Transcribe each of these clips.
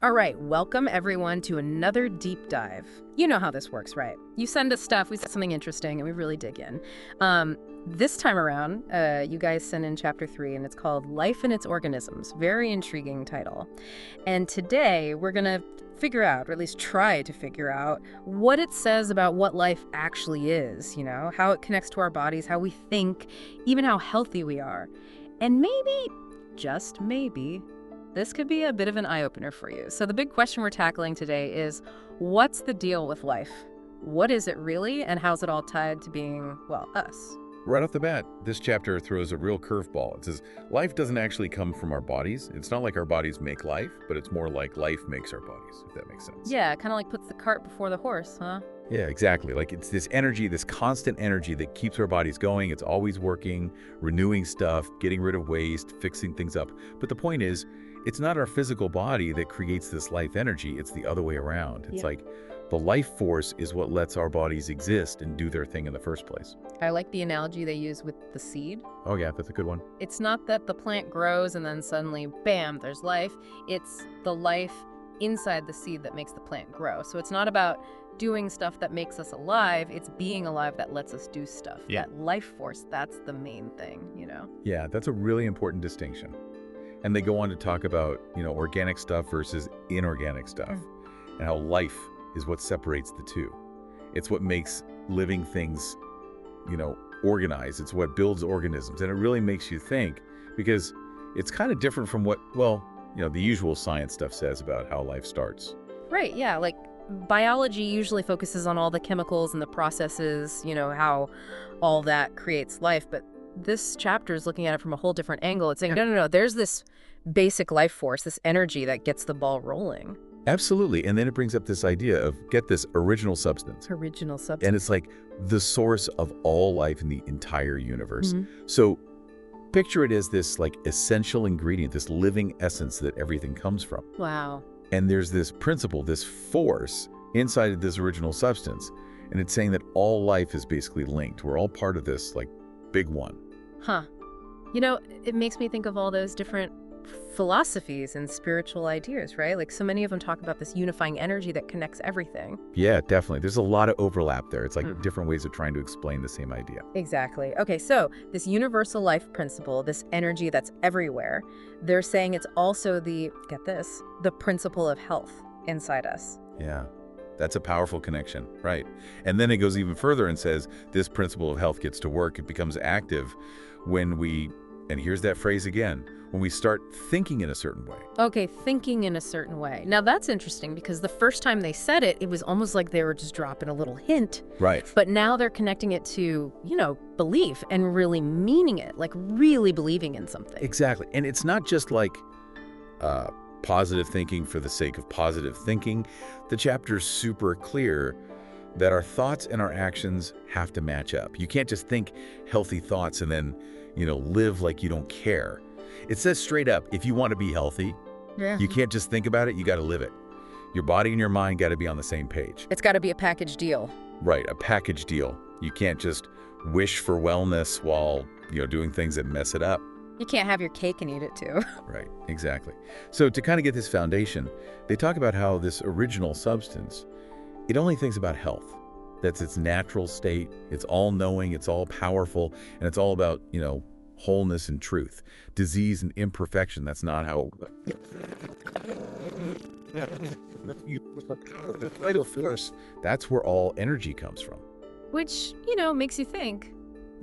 All right, welcome everyone to another deep dive. You know how this works, right? You send us stuff, we say something interesting, and we really dig in. This time around, you guys sent in chapter 3, and it's called Life and Its Organisms. Very intriguing title. And today, we're going to figure out, or at least try to figure out, what it says about what life actually is, how it connects to our bodies, how we think, even how healthy we are. And maybe, just maybe, this could be a bit of an eye-opener for you. So the big question we're tackling today is, what's the deal with life? What is it really, and how's it all tied to being, well, us? Right off the bat, this chapter throws a real curveball. It says life doesn't actually come from our bodies. It's not like our bodies make life, but it's more like life makes our bodies, if that makes sense. Yeah, kind of like puts the cart before the horse, huh? Yeah, exactly. Like it's this energy, this constant energy that keeps our bodies going. It's always working, renewing stuff, getting rid of waste, fixing things up. But the point is, it's not our physical body that creates this life energy. It's the other way around. It's like the life force is what lets our bodies exist and do their thing in the first place. I like the analogy they use with the seed. Oh yeah, that's a good one. It's not that the plant grows and then suddenly, bam, there's life. It's the life inside the seed that makes the plant grow. So it's not about doing stuff that makes us alive. It's being alive that lets us do stuff. Yeah. That life force, that's the main thing, Yeah, that's a really important distinction. And they go on to talk about, organic stuff versus inorganic stuff, and how life is what separates the two. It's what makes living things, organized. It's what builds organisms. And it really makes you think, because it's kind of different from what, the usual science stuff says about how life starts. Right, yeah, like biology usually focuses on all the chemicals and the processes, how all that creates life, but this chapter is looking at it from a whole different angle. It's saying, no, there's this basic life force, this energy that gets the ball rolling. Absolutely. And then it brings up this idea of, get this, original substance. Original substance. And it's like the source of all life in the entire universe. Mm-hmm. So picture it as this like essential ingredient, this living essence that everything comes from. Wow. And there's this principle, this force inside of this original substance. And it's saying that all life is basically linked. We're all part of this like big one. Huh. It makes me think of all those different philosophies and spiritual ideas, right? Like so many of them talk about this unifying energy that connects everything. Yeah, definitely. There's a lot of overlap there. It's like different ways of trying to explain the same idea. Exactly. Okay, so this universal life principle, this energy that's everywhere, they're saying it's also get this, the principle of health inside us. Yeah. That's a powerful connection, right? And then it goes even further and says this principle of health gets to work. It becomes active when we, and here's that phrase again, when we start thinking in a certain way. Okay, thinking in a certain way. Now that's interesting because the first time they said it, it was almost like they were just dropping a little hint. Right. But now they're connecting it to, belief and really meaning it, like really believing in something. Exactly. And it's not just like positive thinking for the sake of positive thinking. The chapter's super clear that our thoughts and our actions have to match up. You can't just think healthy thoughts and then, live like you don't care. It says straight up, if you want to be healthy, you can't just think about it, you got to live it. Your body and your mind got to be on the same page. It's got to be a package deal. Right, a package deal. You can't just wish for wellness while, doing things that mess it up. You can't have your cake and eat it too. Right, exactly. So to kind of get this foundation, they talk about how this original substance, it only thinks about health. That's its natural state. It's all-knowing, it's all-powerful, and it's all about, wholeness and truth. Disease and imperfection, that's not how... That's where all energy comes from. Which, makes you think.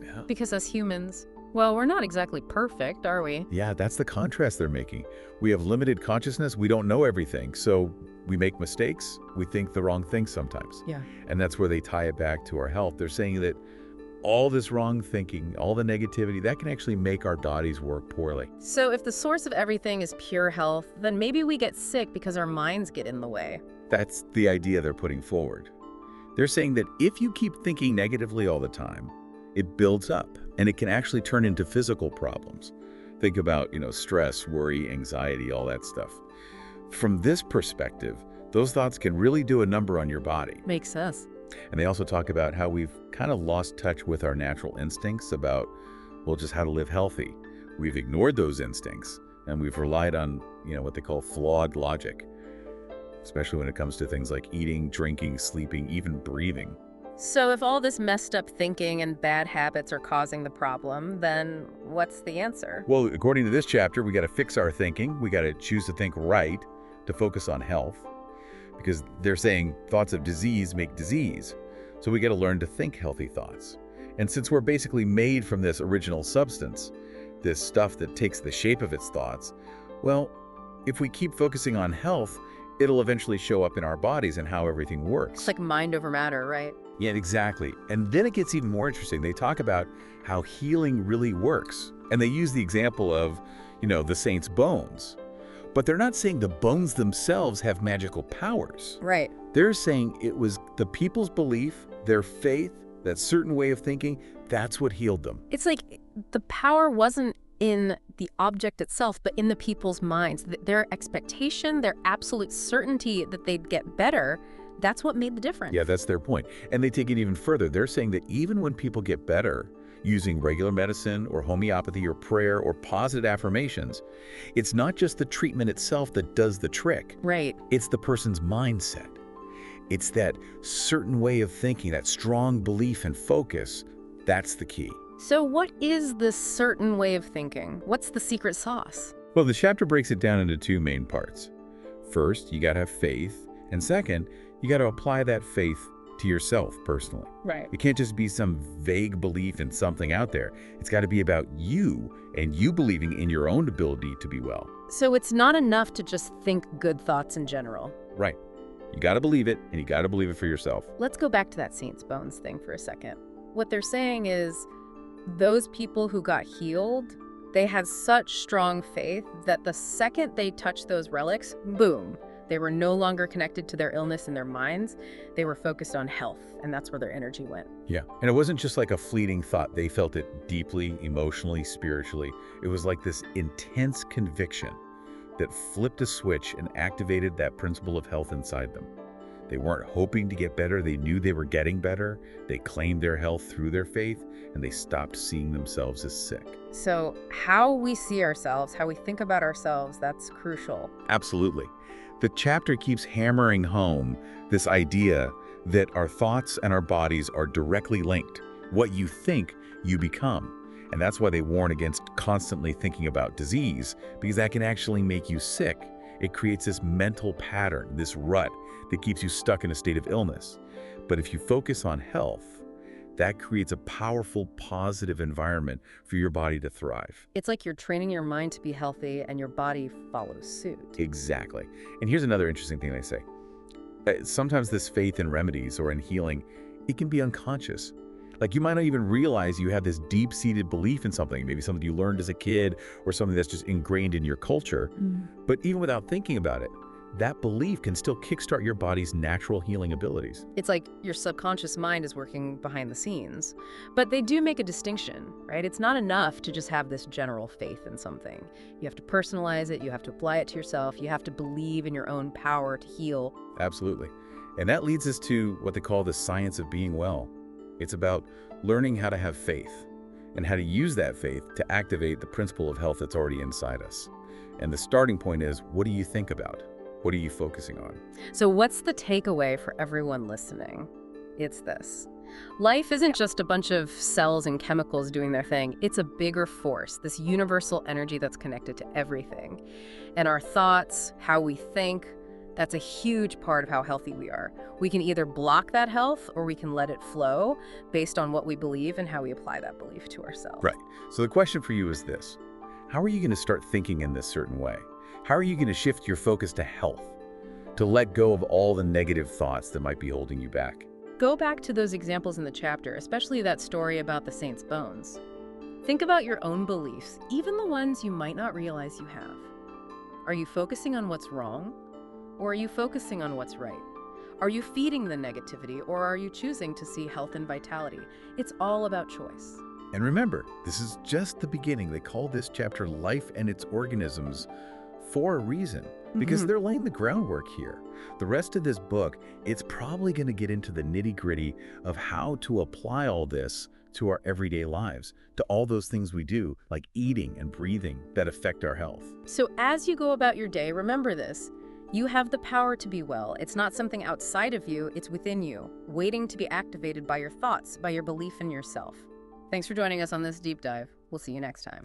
Yeah. Because us humans, well, we're not exactly perfect, are we? Yeah, that's the contrast they're making. We have limited consciousness. We don't know everything. So we make mistakes. We think the wrong things sometimes. Yeah. And that's where they tie it back to our health. They're saying that all this wrong thinking, all the negativity, that can actually make our bodies work poorly. So if the source of everything is pure health, then maybe we get sick because our minds get in the way. That's the idea they're putting forward. They're saying that if you keep thinking negatively all the time, it builds up and it can actually turn into physical problems. Think about, stress, worry, anxiety, all that stuff. From this perspective, those thoughts can really do a number on your body. Makes sense. And they also talk about how we've kind of lost touch with our natural instincts about, just how to live healthy. We've ignored those instincts and we've relied on, what they call flawed logic. especially when it comes to things like eating, drinking, sleeping, even breathing. So if all this messed up thinking and bad habits are causing the problem, then what's the answer? Well, according to this chapter, we got to fix our thinking. We got to choose to think right, to focus on health, because they're saying thoughts of disease make disease. So we got to learn to think healthy thoughts. And since we're basically made from this original substance, this stuff that takes the shape of its thoughts, well, if we keep focusing on health, it'll eventually show up in our bodies and how everything works. It's like mind over matter, right? Yeah, exactly. And then it gets even more interesting. They talk about how healing really works. And they use the example of, the saint's bones. But they're not saying the bones themselves have magical powers. Right. They're saying it was the people's belief, their faith, that certain way of thinking, that's what healed them. It's like the power wasn't in the object itself, but in the people's minds. Their expectation, their absolute certainty that they'd get better, that's what made the difference. Yeah, that's their point. And they take it even further. They're saying that even when people get better using regular medicine or homeopathy or prayer or positive affirmations, it's not just the treatment itself that does the trick. Right. It's the person's mindset. It's that certain way of thinking, that strong belief and focus. That's the key. So what is this certain way of thinking? What's the secret sauce? Well, the chapter breaks it down into two main parts. First, you got to have faith. And second, you got to apply that faith to yourself personally. Right. It can't just be some vague belief in something out there. It's got to be about you and you believing in your own ability to be well. So it's not enough to just think good thoughts in general. Right. You got to believe it, and you got to believe it for yourself. Let's go back to that saint's bones thing for a second. What they're saying is those people who got healed, they had such strong faith that the second they touched those relics, boom, they were no longer connected to their illness in their minds. They were focused on health, and that's where their energy went. Yeah. And it wasn't just like a fleeting thought. They felt it deeply, emotionally, spiritually. It was like this intense conviction that flipped a switch and activated that principle of health inside them. They weren't hoping to get better. They knew they were getting better. They claimed their health through their faith, and they stopped seeing themselves as sick. So how we see ourselves, how we think about ourselves, that's crucial. Absolutely. The chapter keeps hammering home this idea that our thoughts and our bodies are directly linked. What you think, you become. And that's why they warn against constantly thinking about disease, because that can actually make you sick. It creates this mental pattern, this rut that keeps you stuck in a state of illness. But if you focus on health, that creates a powerful, positive environment for your body to thrive. It's like you're training your mind to be healthy and your body follows suit. Exactly. And here's another interesting thing they say. Sometimes this faith in remedies or in healing, it can be unconscious. Like you might not even realize you have this deep-seated belief in something, maybe something you learned as a kid or something that's just ingrained in your culture. But even without thinking about it, that belief can still kickstart your body's natural healing abilities. It's like your subconscious mind is working behind the scenes. But they do make a distinction, right? It's not enough to just have this general faith in something. You have to personalize it, you have to apply it to yourself, you have to believe in your own power to heal. Absolutely. And that leads us to what they call the science of being well. It's about learning how to have faith and how to use that faith to activate the principle of health that's already inside us. And the starting point is, what do you think about? What are you focusing on? So what's the takeaway for everyone listening? It's this. Life isn't just a bunch of cells and chemicals doing their thing. It's a bigger force, this universal energy that's connected to everything. And our thoughts, how we think, that's a huge part of how healthy we are. We can either block that health or we can let it flow based on what we believe and how we apply that belief to ourselves. Right. So the question for you is this. How are you going to start thinking in this certain way? How are you going to shift your focus to health, to let go of all the negative thoughts that might be holding you back? Go back to those examples in the chapter, especially that story about the saint's bones. Think about your own beliefs, even the ones you might not realize you have. Are you focusing on what's wrong? Or are you focusing on what's right? Are you feeding the negativity, or are you choosing to see health and vitality? It's all about choice. And remember, this is just the beginning. They call this chapter Life and Its Organisms for a reason, because they're laying the groundwork here. The rest of this book, it's probably going to get into the nitty-gritty of how to apply all this to our everyday lives, to all those things we do, like eating and breathing, that affect our health. So as you go about your day, remember this. You have the power to be well. It's not something outside of you, it's within you, waiting to be activated by your thoughts, by your belief in yourself. Thanks for joining us on this deep dive. We'll see you next time.